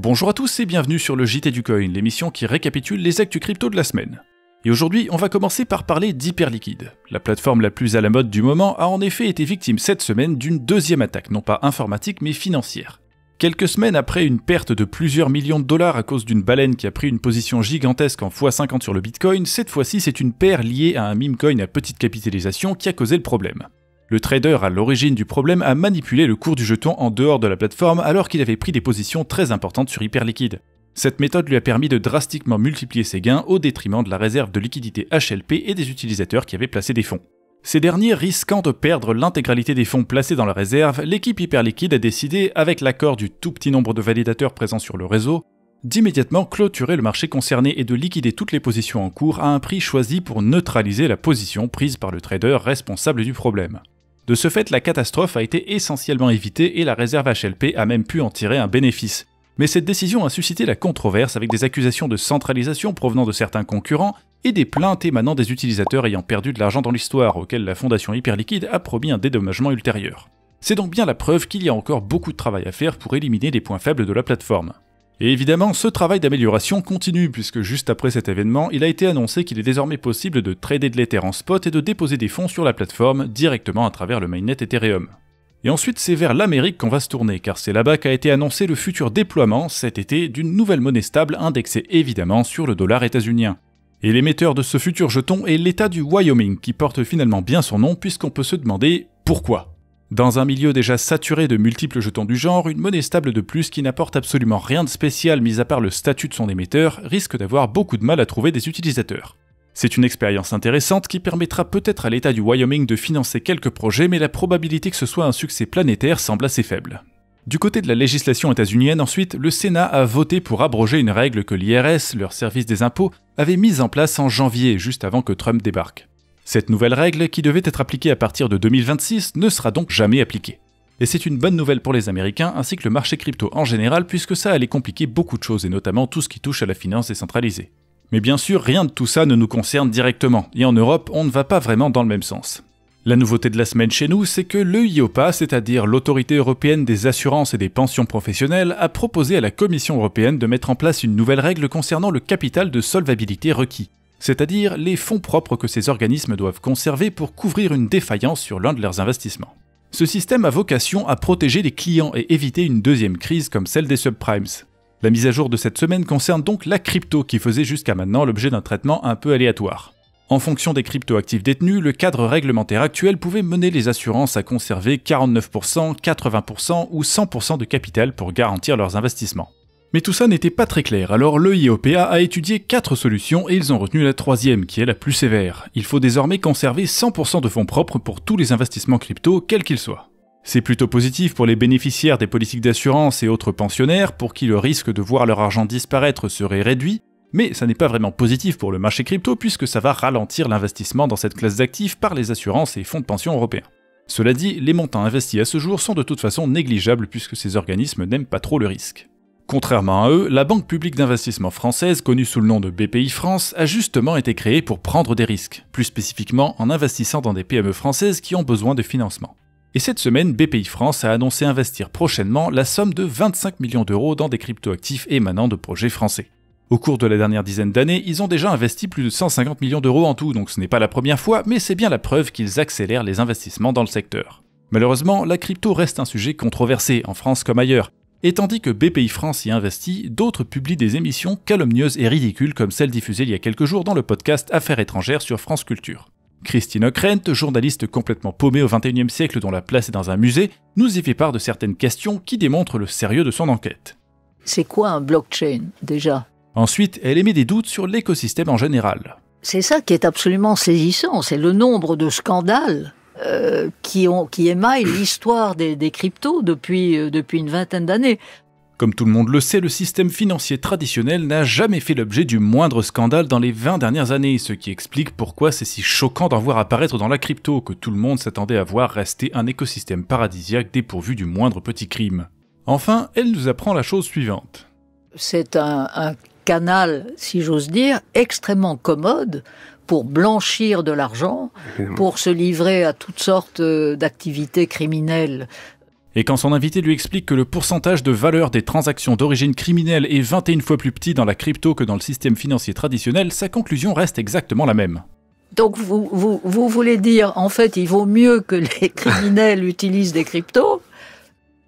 Bonjour à tous et bienvenue sur le JT du Coin, l'émission qui récapitule les actus crypto de la semaine. Et aujourd'hui, on va commencer par parler d'Hyperliquid. La plateforme la plus à la mode du moment a en effet été victime cette semaine d'une deuxième attaque, non pas informatique mais financière. Quelques semaines après une perte de plusieurs millions de dollars à cause d'une baleine qui a pris une position gigantesque en x50 sur le Bitcoin, cette fois-ci c'est une paire liée à un meme coin à petite capitalisation qui a causé le problème. Le trader à l'origine du problème a manipulé le cours du jeton en dehors de la plateforme alors qu'il avait pris des positions très importantes sur Hyperliquid. Cette méthode lui a permis de drastiquement multiplier ses gains au détriment de la réserve de liquidité HLP et des utilisateurs qui avaient placé des fonds. Ces derniers risquant de perdre l'intégralité des fonds placés dans la réserve, l'équipe Hyperliquid a décidé, avec l'accord du tout petit nombre de validateurs présents sur le réseau, d'immédiatement clôturer le marché concerné et de liquider toutes les positions en cours à un prix choisi pour neutraliser la position prise par le trader responsable du problème. De ce fait, la catastrophe a été essentiellement évitée et la réserve HLP a même pu en tirer un bénéfice. Mais cette décision a suscité la controverse avec des accusations de centralisation provenant de certains concurrents et des plaintes émanant des utilisateurs ayant perdu de l'argent dans l'histoire, auxquels la fondation Hyperliquid a promis un dédommagement ultérieur. C'est donc bien la preuve qu'il y a encore beaucoup de travail à faire pour éliminer les points faibles de la plateforme. Et évidemment, ce travail d'amélioration continue, puisque juste après cet événement, il a été annoncé qu'il est désormais possible de trader de l'Ether en spot et de déposer des fonds sur la plateforme directement à travers le mainnet Ethereum. Et ensuite, c'est vers l'Amérique qu'on va se tourner, car c'est là-bas qu'a été annoncé le futur déploiement, cet été, d'une nouvelle monnaie stable indexée évidemment sur le dollar états-unien. Et l'émetteur de ce futur jeton est l'État du Wyoming, qui porte finalement bien son nom, puisqu'on peut se demander pourquoi. Dans un milieu déjà saturé de multiples jetons du genre, une monnaie stable de plus qui n'apporte absolument rien de spécial mis à part le statut de son émetteur risque d'avoir beaucoup de mal à trouver des utilisateurs. C'est une expérience intéressante qui permettra peut-être à l'État du Wyoming de financer quelques projets, mais la probabilité que ce soit un succès planétaire semble assez faible. Du côté de la législation états-unienne ensuite, le Sénat a voté pour abroger une règle que l'IRS, leur service des impôts, avait mise en place en janvier, juste avant que Trump débarque. Cette nouvelle règle, qui devait être appliquée à partir de 2026, ne sera donc jamais appliquée. Et c'est une bonne nouvelle pour les Américains ainsi que le marché crypto en général puisque ça allait compliquer beaucoup de choses et notamment tout ce qui touche à la finance décentralisée. Mais bien sûr, rien de tout ça ne nous concerne directement, et en Europe, on ne va pas vraiment dans le même sens. La nouveauté de la semaine chez nous, c'est que l'EIOPA, c'est-à-dire l'Autorité européenne des assurances et des pensions professionnelles, a proposé à la Commission européenne de mettre en place une nouvelle règle concernant le capital de solvabilité requis. C'est-à-dire les fonds propres que ces organismes doivent conserver pour couvrir une défaillance sur l'un de leurs investissements. Ce système a vocation à protéger les clients et éviter une deuxième crise comme celle des subprimes. La mise à jour de cette semaine concerne donc la crypto qui faisait jusqu'à maintenant l'objet d'un traitement un peu aléatoire. En fonction des cryptoactifs détenus, le cadre réglementaire actuel pouvait mener les assurances à conserver 49%, 80% ou 100% de capital pour garantir leurs investissements. Mais tout ça n'était pas très clair, alors l'EIOPA a étudié 4 solutions et ils ont retenu la troisième, qui est la plus sévère. Il faut désormais conserver 100% de fonds propres pour tous les investissements crypto, quels qu'ils soient. C'est plutôt positif pour les bénéficiaires des politiques d'assurance et autres pensionnaires, pour qui le risque de voir leur argent disparaître serait réduit, mais ça n'est pas vraiment positif pour le marché crypto puisque ça va ralentir l'investissement dans cette classe d'actifs par les assurances et fonds de pension européens. Cela dit, les montants investis à ce jour sont de toute façon négligeables puisque ces organismes n'aiment pas trop le risque. Contrairement à eux, la banque publique d'investissement française, connue sous le nom de BPI France, a justement été créée pour prendre des risques, plus spécifiquement en investissant dans des PME françaises qui ont besoin de financement. Et cette semaine, BPI France a annoncé investir prochainement la somme de 25 millions d'euros dans des cryptoactifs émanant de projets français. Au cours de la dernière dizaine d'années, ils ont déjà investi plus de 150 millions d'euros en tout, donc ce n'est pas la première fois, mais c'est bien la preuve qu'ils accélèrent les investissements dans le secteur. Malheureusement, la crypto reste un sujet controversé, en France comme ailleurs. Et tandis que BPI France y investit, d'autres publient des émissions calomnieuses et ridicules comme celle diffusée il y a quelques jours dans le podcast Affaires étrangères sur France Culture. Christine Ockrent, journaliste complètement paumée au XXIe siècle dont la place est dans un musée, nous y fait part de certaines questions qui démontrent le sérieux de son enquête. C'est quoi un blockchain, déjà ? Ensuite, elle émet des doutes sur l'écosystème en général. C'est ça qui est absolument saisissant, c'est le nombre de scandales qui émaillent l'histoire des cryptos depuis une vingtaine d'années. Comme tout le monde le sait, le système financier traditionnel n'a jamais fait l'objet du moindre scandale dans les 20 dernières années, ce qui explique pourquoi c'est si choquant d'en voir apparaître dans la crypto, que tout le monde s'attendait à voir rester un écosystème paradisiaque dépourvu du moindre petit crime. Enfin, elle nous apprend la chose suivante. C'est un canal, si j'ose dire, extrêmement commode pour blanchir de l'argent, pour se livrer à toutes sortes d'activités criminelles Et quand son invité lui explique que le pourcentage de valeur des transactions d'origine criminelle est 21 fois plus petit dans la crypto que dans le système financier traditionnel, sa conclusion reste exactement la même. Donc vous voulez dire, en fait, il vaut mieux que les criminels utilisent des cryptos?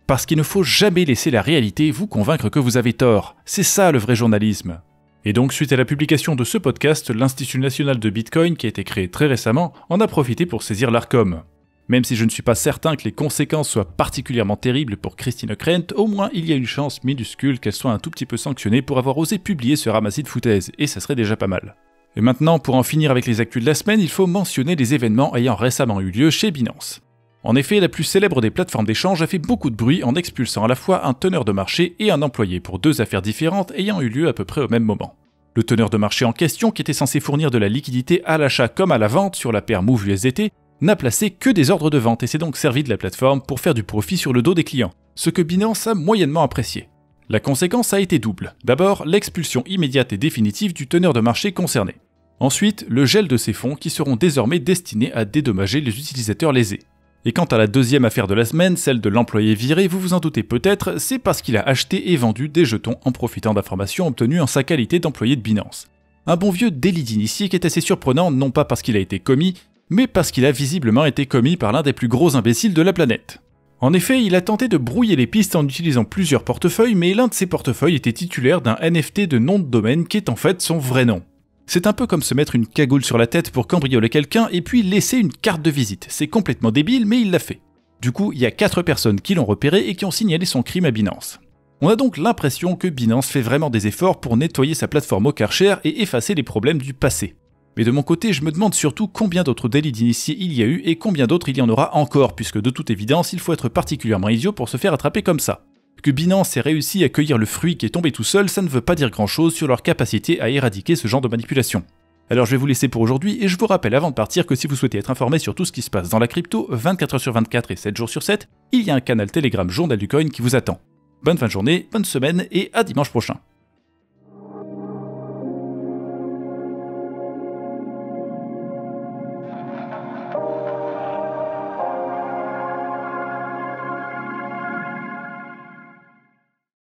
Parce qu'il ne faut jamais laisser la réalité vous convaincre que vous avez tort. C'est ça le vrai journalisme. Et donc, suite à la publication de ce podcast, l'Institut national de Bitcoin, qui a été créé très récemment, en a profité pour saisir l'Arcom. Même si je ne suis pas certain que les conséquences soient particulièrement terribles pour Christine Ockrent, au moins il y a une chance minuscule qu'elle soit un tout petit peu sanctionnée pour avoir osé publier ce ramassis de foutaise, et ça serait déjà pas mal. Et maintenant, pour en finir avec les actus de la semaine, il faut mentionner les événements ayant récemment eu lieu chez Binance. En effet, la plus célèbre des plateformes d'échange a fait beaucoup de bruit en expulsant à la fois un teneur de marché et un employé pour deux affaires différentes ayant eu lieu à peu près au même moment. Le teneur de marché en question, qui était censé fournir de la liquidité à l'achat comme à la vente sur la paire Move USDT, n'a placé que des ordres de vente et s'est donc servi de la plateforme pour faire du profit sur le dos des clients, ce que Binance a moyennement apprécié. La conséquence a été double. D'abord, l'expulsion immédiate et définitive du teneur de marché concerné. Ensuite, le gel de ces fonds qui seront désormais destinés à dédommager les utilisateurs lésés. Et quant à la deuxième affaire de la semaine, celle de l'employé viré, vous vous en doutez peut-être, c'est parce qu'il a acheté et vendu des jetons en profitant d'informations obtenues en sa qualité d'employé de Binance. Un bon vieux délit d'initié qui est assez surprenant, non pas parce qu'il a été commis, mais parce qu'il a visiblement été commis par l'un des plus gros imbéciles de la planète. En effet, il a tenté de brouiller les pistes en utilisant plusieurs portefeuilles, mais l'un de ces portefeuilles était titulaire d'un NFT de nom de domaine qui est en fait son vrai nom. C'est un peu comme se mettre une cagoule sur la tête pour cambrioler quelqu'un et puis laisser une carte de visite. C'est complètement débile, mais il l'a fait. Du coup, il y a 4 personnes qui l'ont repéré et qui ont signalé son crime à Binance. On a donc l'impression que Binance fait vraiment des efforts pour nettoyer sa plateforme au Karcher et effacer les problèmes du passé. Mais de mon côté, je me demande surtout combien d'autres délits d'initiés il y a eu et combien d'autres il y en aura encore, puisque de toute évidence, il faut être particulièrement idiot pour se faire attraper comme ça. Que Binance ait réussi à cueillir le fruit qui est tombé tout seul, ça ne veut pas dire grand chose sur leur capacité à éradiquer ce genre de manipulation. Alors je vais vous laisser pour aujourd'hui et je vous rappelle avant de partir que si vous souhaitez être informé sur tout ce qui se passe dans la crypto, 24h/24 et 7 jours sur 7, il y a un canal Telegram Journal du Coin qui vous attend. Bonne fin de journée, bonne semaine et à dimanche prochain.